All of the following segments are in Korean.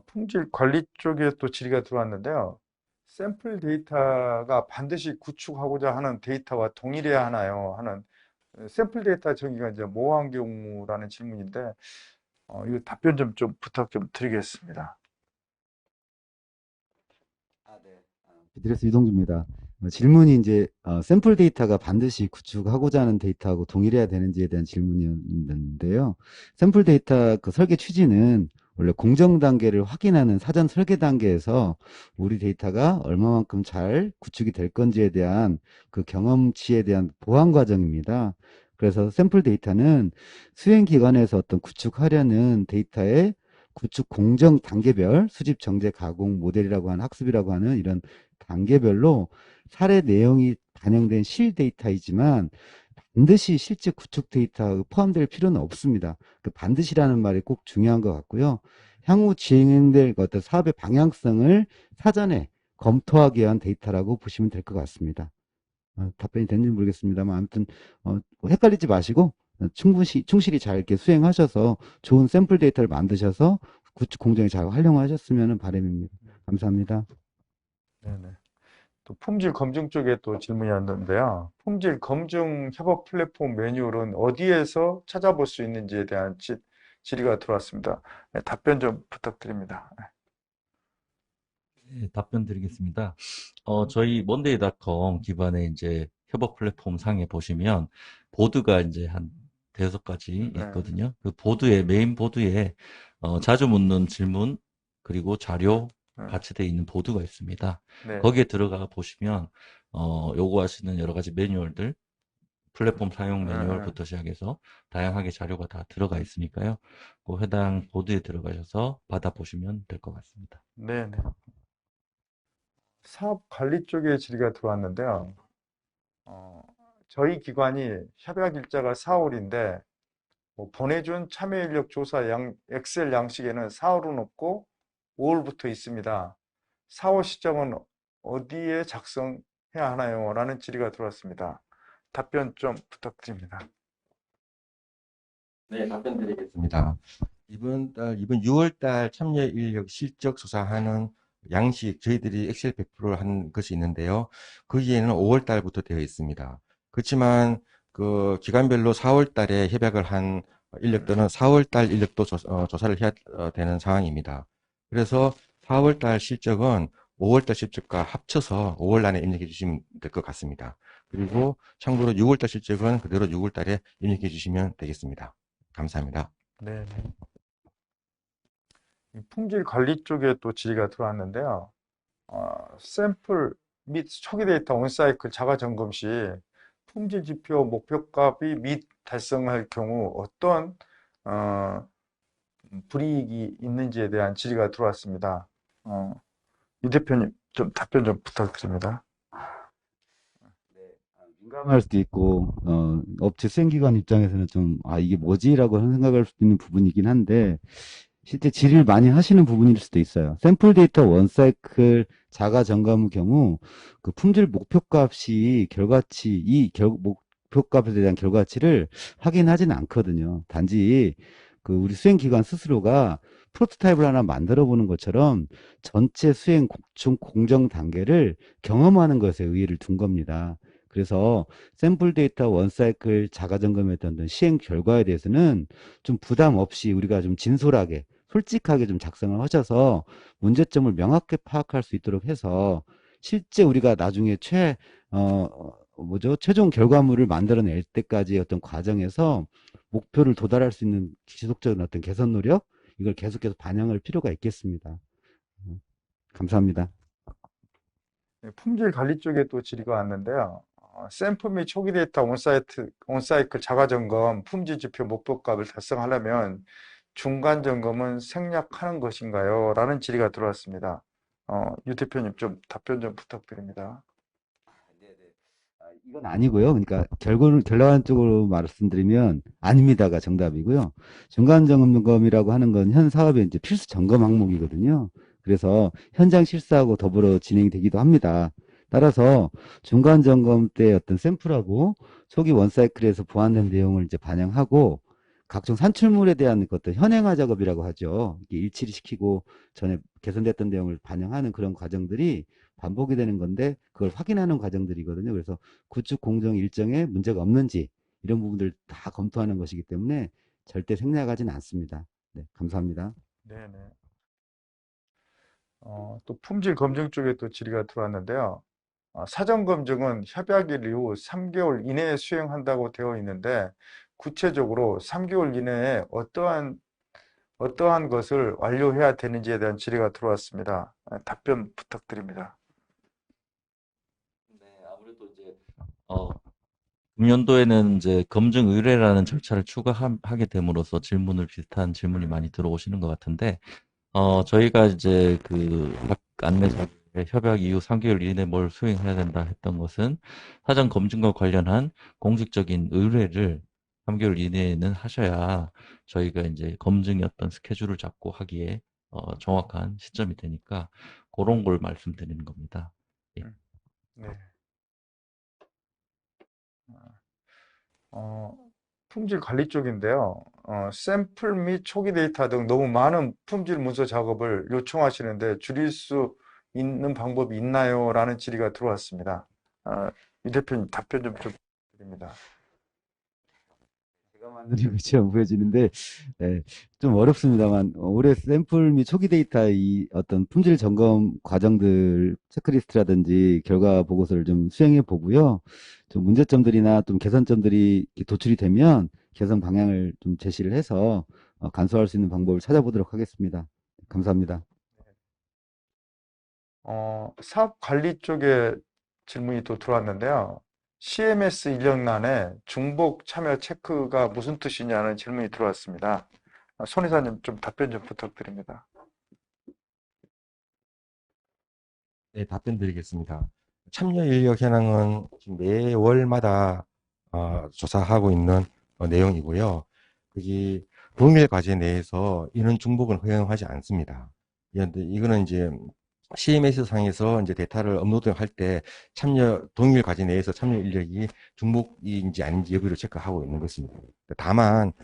품질 관리 쪽에 또 질의가 들어왔는데요. 샘플 데이터가 반드시 구축하고자 하는 데이터와 동일해야 하나요? 하는 샘플 데이터 정의가 이제 모호한 경우라는 질문인데, 이거 답변 좀 부탁 좀 드리겠습니다. 비트레스 이동주입니다. 질문이 이제 샘플 데이터가 반드시 구축하고자 하는 데이터하고 동일해야 되는지에 대한 질문이었는데요. 샘플 데이터 그 설계 취지는 원래 공정 단계를 확인하는 사전 설계 단계에서 우리 데이터가 얼마만큼 잘 구축이 될 건지에 대한 그 경험치에 대한 보완 과정입니다. 그래서 샘플 데이터는 수행 기관에서 어떤 구축하려는 데이터의 구축 공정 단계별 수집 정제 가공 모델이라고 하는 학습이라고 하는 이런 단계별로 사례 내용이 반영된 실 데이터이지만 반드시 실제 구축 데이터가 포함될 필요는 없습니다. 그 반드시라는 말이 꼭 중요한 것 같고요. 향후 진행될 어떤 사업의 방향성을 사전에 검토하기 위한 데이터라고 보시면 될 것 같습니다. 답변이 됐는지 모르겠습니다만 아무튼 헷갈리지 마시고 충실히 잘 이렇게 수행하셔서 좋은 샘플 데이터를 만드셔서 구축 공정에 잘 활용하셨으면 바람입니다. 감사합니다. 네네. 또 품질 검증 쪽에 또 질문이었는데요. 품질 검증 협업 플랫폼 매뉴얼은 어디에서 찾아볼 수 있는지에 대한 질의가 들어왔습니다. 네, 답변 좀 부탁드립니다. 네, 답변 드리겠습니다. 저희 먼데이닷컴 기반의 이제 협업 플랫폼 상에 보시면 보드가 이제 한 대여섯 가지 네, 있거든요. 그 보드에, 메인 보드에 자주 묻는 질문, 그리고 자료 네, 같이 되어 있는 보드가 있습니다. 네, 거기에 들어가 보시면, 요구하시는 여러 가지 매뉴얼들, 플랫폼 사용 네, 매뉴얼부터 시작해서 다양하게 자료가 다 들어가 있으니까요. 그 해당 보드에 들어가셔서 받아보시면 될 것 같습니다. 네, 네. 사업 관리 쪽에 질의가 들어왔는데요. 어, 저희 기관이 협약 일자가 4월인데 보내준 참여 인력 조사 엑셀 양식에는 4월은 없고 5월부터 있습니다. 4월 시점은 어디에 작성해야 하나요? 라는 질의가 들어왔습니다. 답변 좀 부탁드립니다. 네, 답변 드리겠습니다. 이번 6월 달 참여 인력 실적 조사하는 양식, 저희들이 엑셀 100%를 한 것이 있는데요. 거기에는 5월 달부터 되어 있습니다. 그렇지만 그 기간별로 4월 달에 협약을 한 인력들은 4월 달 인력도 조사를 해야 되는 상황입니다. 그래서 4월 달 실적은 5월 달 실적과 합쳐서 5월 안에 입력해 주시면 될 것 같습니다. 그리고 참고로 6월 달 실적은 그대로 6월 달에 입력해 주시면 되겠습니다. 감사합니다. 네, 품질 관리 쪽에 또 질의가 들어왔는데요. 샘플 및 초기 데이터 온사이클 자가 점검 시 품질 지표 목표값이 및 달성할 경우 어떤 어, 불이익이 있는지에 대한 질의가 들어왔습니다. 이 대표님 좀 답변 좀 부탁드립니다. 민감할 수도 있고 업체 수행기관 입장에서는 좀 이게 뭐지라고 생각할 수도 있는 부분이긴 한데 실제 질의를 많이 하시는 부분일 수도 있어요. 샘플 데이터 원사이클 자가 점검의 경우 그 품질 목표값이 결과치 목표값에 대한 결과치를 확인하지는 않거든요. 단지 그 우리 수행기관 스스로가 프로토타입을 하나 만들어 보는 것처럼 전체 수행 공정 단계를 경험하는 것에 의의를 둔 겁니다. 그래서 샘플 데이터 원사이클 자가 점검했던 어떤 시행 결과에 대해서는 좀 부담 없이 우리가 좀 진솔하게 솔직하게 좀 작성을 하셔서 문제점을 명확히 파악할 수 있도록 해서 실제 우리가 나중에 최종 결과물을 만들어낼 때까지 어떤 과정에서 목표를 도달할 수 있는 지속적인 어떤 개선 노력 이걸 계속해서 반영할 필요가 있겠습니다. 감사합니다. 네, 품질 관리 쪽에 또 질의가 왔는데요. 샘플 및 초기 데이터 온사이클 자가 점검 품질 지표 목표값을 달성하려면 중간 점검은 생략하는 것인가요? 라는 질의가 들어왔습니다. 유 대표님 좀 답변 좀 부탁드립니다. 이건 아니고요. 그러니까 결론적으로 말씀드리면 아닙니다가 정답이고요. 중간 점검이라고 하는 건 현 사업의 이제 필수 점검 항목이거든요. 그래서 현장 실사하고 더불어 진행이 되기도 합니다. 따라서 중간 점검 때 어떤 샘플하고 초기 원사이클에서 보완된 내용을 이제 반영하고 각종 산출물에 대한 것들 현행화 작업이라고 하죠. 이게 일치를 시키고 전에 개선됐던 내용을 반영하는 그런 과정들이 반복이 되는 건데 그걸 확인하는 과정들이거든요. 그래서 구축 공정 일정에 문제가 없는지 이런 부분들 다 검토하는 것이기 때문에 절대 생략하지는 않습니다. 네, 감사합니다. 네네. 또 품질 검증 쪽에 또 질의가 들어왔는데요. 사전 검증은 협약일 이후 3개월 이내에 수행한다고 되어 있는데 구체적으로 3개월 이내에 어떠한 것을 완료해야 되는지에 대한 질의가 들어왔습니다. 답변 부탁드립니다. 네, 아무래도 이제 금년도에는 이제 검증 의뢰라는 절차를 추가하게 됨으로써 비슷한 질문이 많이 들어오시는 것 같은데, 저희가 이제 안내자의 협약 이후 3개월 이내에 뭘 수행해야 된다 했던 것은 사전 검증과 관련한 공식적인 의뢰를 3개월 이내에는 하셔야 저희가 이제 검증의 어떤 스케줄을 잡고 하기에 정확한 시점이 되니까 그런 걸 말씀드리는 겁니다. 예. 네. 어, 품질 관리 쪽인데요. 샘플 및 초기 데이터 등 너무 많은 품질 문서 작업을 요청하시는데 줄일 수 있는 방법이 있나요? 라는 질의가 들어왔습니다. 이 대표님 답변 좀 드립니다. 제가 만드는 것처럼 보여지는데 좀 어렵습니다만 올해 샘플 및 초기 데이터 이 어떤 품질 점검 과정들 체크리스트라든지 결과 보고서를 좀 수행해 보고요. 좀 문제점들이나 좀 개선점들이 이렇게 도출이 되면 개선 방향을 좀 제시를 해서 간소화할 수 있는 방법을 찾아보도록 하겠습니다. 감사합니다. 사업 관리 쪽에 질문이 또 들어왔는데요. CMS 인력란에 중복 참여 체크가 무슨 뜻이냐는 질문이 들어왔습니다. 손 이사님 좀 답변 좀 부탁드립니다. 네, 답변 드리겠습니다. 참여 인력 현황은 지금 매월마다 조사하고 있는 내용이고요. 여기 동일 과제 내에서 인원 중복은 허용하지 않습니다. 이거는 이제 CMS 상에서 이제 데이터를 업로드할 때 동일 과제 내에서 참여 인력이 중복인지 아닌지 여부를 체크하고 있는 것입니다. 다만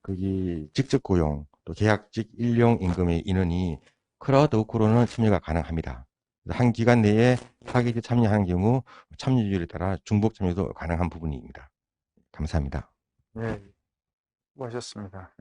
거기 직접 고용 또 계약직 일용 임금의 인원이 크라우드워크로는 참여가 가능합니다. 한 기간 내에 타깃에 참여하는 경우 참여율에 따라 중복 참여도 가능한 부분입니다. 감사합니다. 네, 수고하셨습니다.